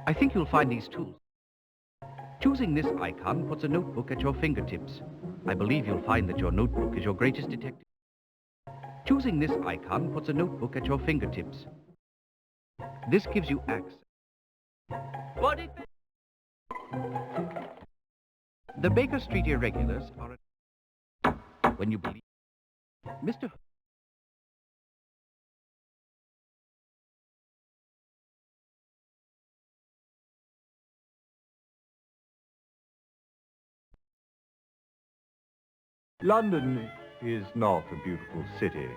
I think you'll find these tools. Choosing this icon puts a notebook at your fingertips. I believe you'll find that your notebook is your greatest detective. Choosing this icon puts a notebook at your fingertips. This gives you access. The Baker Street irregulars are when you believe Mr. London is not a beautiful city.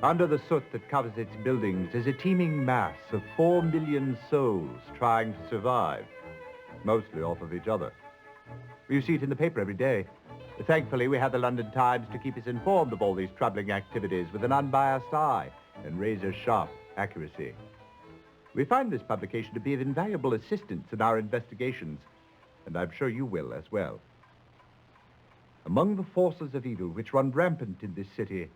Under the soot that covers its buildings is a teeming mass of 4 million souls trying to survive, mostly off of each other. You see it in the paper every day. Thankfully, we have the London Times to keep us informed of all these troubling activities with an unbiased eye and razor-sharp accuracy. We find this publication to be of invaluable assistance in our investigations, and I'm sure you will as well. Among the forces of evil which run rampant in this city,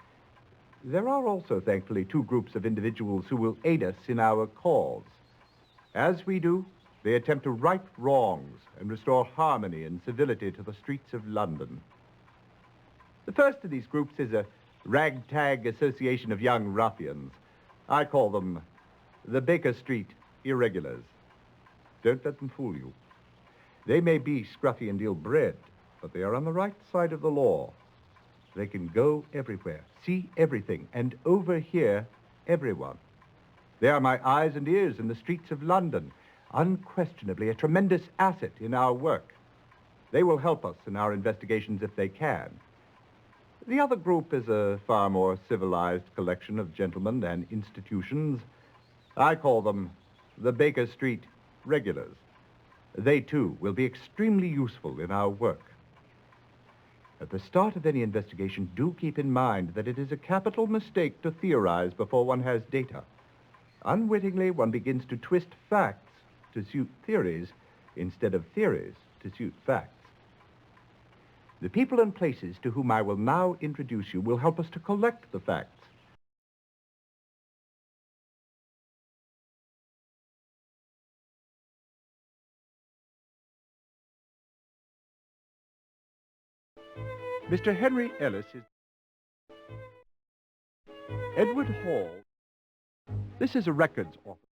there are also, thankfully, two groups of individuals who will aid us in our cause. As we do, they attempt to right wrongs and restore harmony and civility to the streets of London. The first of these groups is a ragtag association of young ruffians. I call them the Baker Street Irregulars. Don't let them fool you. They may be scruffy and ill-bred, but they are on the right side of the law. They can go everywhere, see everything, and overhear everyone. They are my eyes and ears in the streets of London, unquestionably a tremendous asset in our work. They will help us in our investigations if they can. The other group is a far more civilized collection of gentlemen and institutions. I call them the Baker Street Regulars. They, too, will be extremely useful in our work. At the start of any investigation, do keep in mind that it is a capital mistake to theorize before one has data. Unwittingly, one begins to twist facts to suit theories instead of theories to suit facts. The people and places to whom I will now introduce you will help us to collect the facts. Mr. Henry Ellis is Edward Hall. This is a records office.